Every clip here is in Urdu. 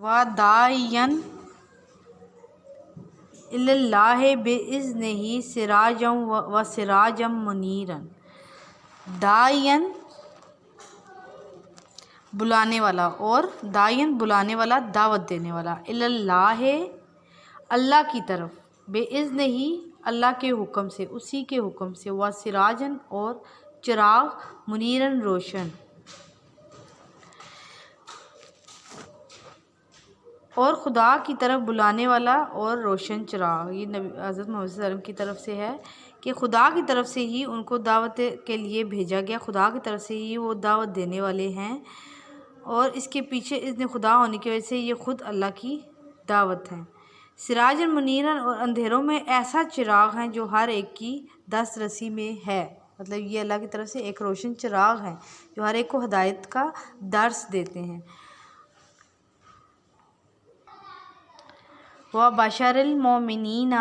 وَدَاعِيًا إِلَى اللَّهِ بِإِذْنِهِ سِرَاجًا وَسِرَاجًا مُنِيرًا، داعین بلانے والا، اور داعین بلانے والا، دعوت دینے والا، الی اللہ اللہ کی طرف، بِإِذْنِهِ اللہ کے حکم سے، اسی کے حکم سے، وَسِرَاجًا اور چراغ، مُنِيرًا روشن، اور خدا کی طرف بلانے والا اور روشن چراغ۔ یہ نبی حضرت محمد صلی اللہ علیہ وسلم کی طرف سے ہے کہ خدا کی طرف سے ہی ان کو دعوت کے لیے بھیجا گیا، خدا کی طرف سے ہی وہ دعوت دینے والے ہیں، اور اس کے پیچھے اذن خدا ہونے کی وجہ سے یہ خود اللہ کی دعوت ہے۔ سراج منیرن، اور اندھیروں میں ایسا چراغ ہیں جو ہر ایک کی دسترسی میں ہے، مطلب یہ اللہ کی طرف سے ایک روشن چراغ ہے جو ہر ایک کو ہدایت کا درس دیتے ہیں۔ وَبَشَّرِ الْمُؤْمِنِينَ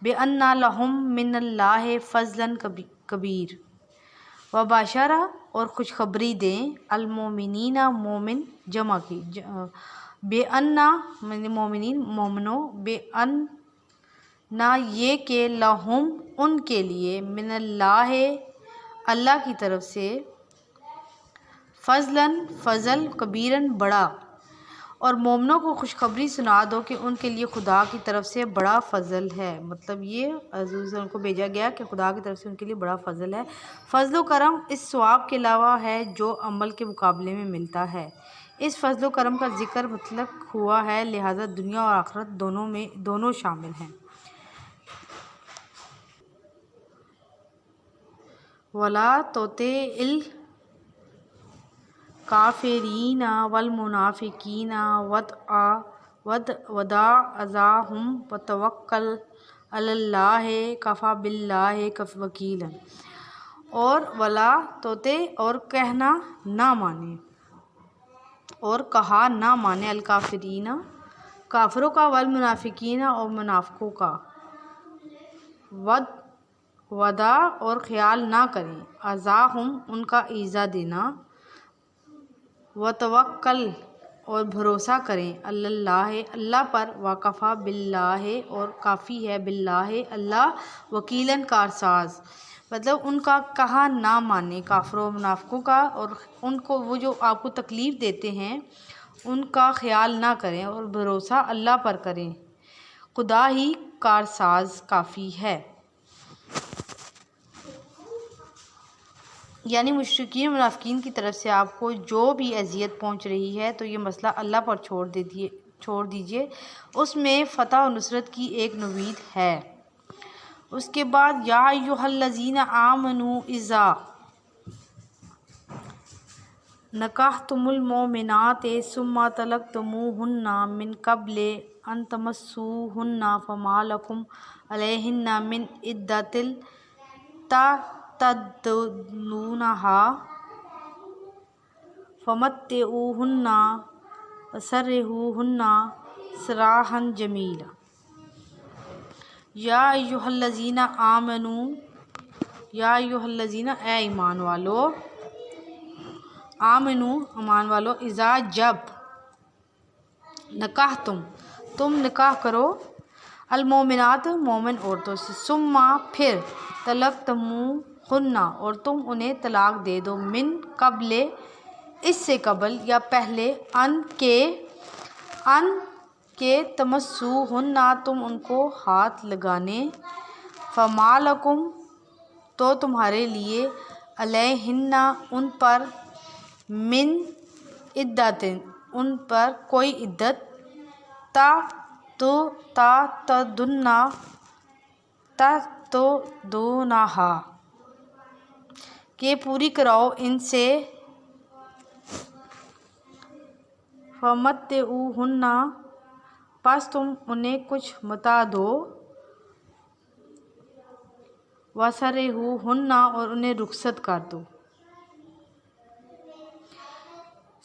بِأَنَّ لَهُم مِّنَ اللَّهِ فَضْلًا كَبِيرًا، وَبَشَّرَ اور خوشخبری دیں، المومنین مومن جمع کی، بِأَنَّ مومنین مومنوں، بِأَنَّ یہ کہ لَهُم ان کے لیے، من اللہ اللہ کی طرف سے، فضلاً فضل، کبیراً بڑا، اور مومنوں کو خوشخبری سنا دو کہ ان کے لیے خدا کی طرف سے بڑا فضل ہے، مطلب یہ حضور ان کو بھیجا گیا کہ خدا کی طرف سے ان کے لیے بڑا فضل ہے۔ فضل و کرم اس ثواب کے علاوہ ہے جو عمل کے مقابلے میں ملتا ہے۔ اس فضل و کرم کا ذکر مطلق ہوا ہے، لہذا دنیا اور آخرت دونوں شامل ہیں۔ وَلَا تُطِعِ الْكَافِرِينَ وَالْمُنَافِقِينَ وَدَعْ أَذَاهُمْ وَتَوَكَّلْ عَلَى اللَّهِ كَفَى بِاللَّهِ وَكِيلًا، اور وَلَا تُطِعْ اور کہنا نہ مانے، اور کہا نہ مانے، الکافرین کافروں کا، والمنافقین اور منافقوں کا، وَدَعْ اور خیال نہ کریں، أَذَاهُمْ ان کا ایذا دینا، وَتَوَكَّلْ اور بھروسہ کریں، عَلَى اللَّهِ اللہ پر، وَكَفَى بِاللَّهِ اور کافی ہے، بِاللَّهِ اللہ، وکیلاً کارساز، مطلب ان کا کہا نہ مانے کافروں و منافقوں کا، اور ان کو وہ جو آپ کو تکلیف دیتے ہیں ان کا خیال نہ کریں، اور بھروسہ اللہ پر کریں، خدا ہی کارساز کافی ہے۔ یعنی مشرکین و منافقین کی طرف سے آپ کو جو بھی اذیت پہنچ رہی ہے تو یہ مسئلہ اللہ پر چھوڑ دیجئے، اس میں فتح و نصرت کی ایک نوید ہے۔ اس کے بعد یا ایھا الذین آمنوا اذا نکحتم المؤمنات ثم طلقتموہن من قبل ان تمسوہن فما لکم علیہن من عدۃ تعتدونہا فمتعوہن وسرحوہن سراحا جمیلا۔ یا ایھا الذین آمنوا، یا ایھا الذین اے ایمان والو، آمنو ایمان والو، اذا جب، نکحتم تم نکاح کرو، المؤمنات مومن عورتوں سے، ثم پھر، طلقتموہن اور تم انہیں طلاق دے دو، من قبل اس سے قبل یا پہلے، ان کے تمسوہن تم ان کو ہاتھ لگانے، فما لکم تو تمہارے لیے، علیہن ان پر، من عدۃ ان پر کوئی عدت، تعتدونہا کہ پوری کراؤ ان سے، فمتعوہن پس تم انہیں کچھ متاع دو، وسرحوہن اور انہیں رخصت کر دو،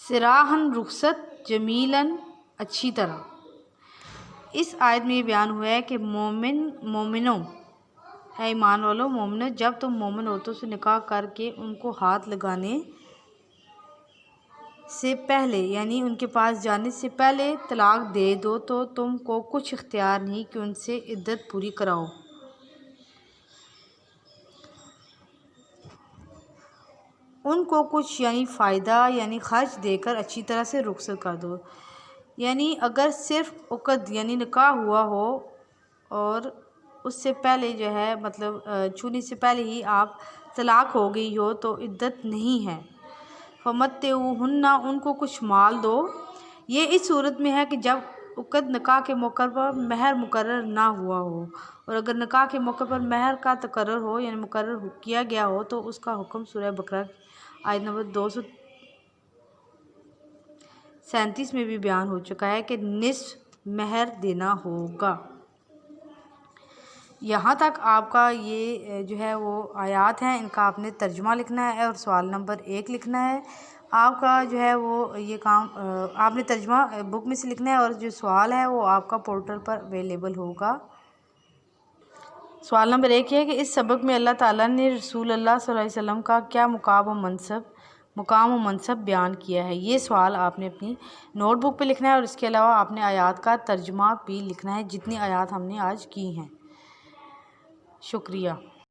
سراحاً رخصت، جمیلاً اچھی طرح۔ اس آیت میں یہ بیان ہوا ہے کہ مومنوں، اے ایمان والو مومنوں، جب تم مومن عورتوں سے نکاح کر کے ان کو ہاتھ لگانے سے پہلے یعنی ان کے پاس جانے سے پہلے طلاق دے دو تو تم کو کچھ اختیار نہیں کہ ان سے عدت پوری کراؤ۔ ان کو کچھ یعنی فائدہ یعنی خرچ دے کر اچھی طرح سے رخصت کر دو۔ یعنی اگر صرف عقد یعنی نکاح ہوا ہو اور اس سے پہلے جو ہے مطلب چھونے سے پہلے ہی آپ طلاق ہو گئی ہو تو عدت نہیں ہے۔ فمتعوہن، ان کو کچھ مال دو۔ یہ اس صورت میں ہے کہ جب عقد نکاح کے موقع پر مہر مقرر نہ ہوا ہو، اور اگر نکاح کے موقع پر مہر کا تقرر ہو یعنی مقرر کیا گیا ہو تو اس کا حکم سورہ بقرہ آیت نمبر 237 میں بھی بیان ہو چکا ہے کہ نصف مہر دینا ہوگا۔ یہاں تک آپ کا یہ جو ہے وہ آیات ہیں، ان کا آپ نے ترجمہ لکھنا ہے اور سوال نمبر 1 لکھنا ہے۔ آپ کا جو ہے وہ یہ کام آپ نے ترجمہ بک میں سے لکھنا ہے اور جو سوال ہے وہ آپ کا پورٹل پر اویلیبل ہوگا۔ سوال نمبر 1 یہ ہے کہ اس سبق میں اللہ تعالیٰ نے رسول اللہ صلی اللہ علیہ وسلم کا کیا مقام و منصب بیان کیا ہے؟ یہ سوال آپ نے اپنی نوٹ بک پہ لکھنا ہے اور اس کے علاوہ آپ نے آیات کا ترجمہ بھی لکھنا ہے، جتنی آیات ہم نے آج کی ہیں۔ شکریہ۔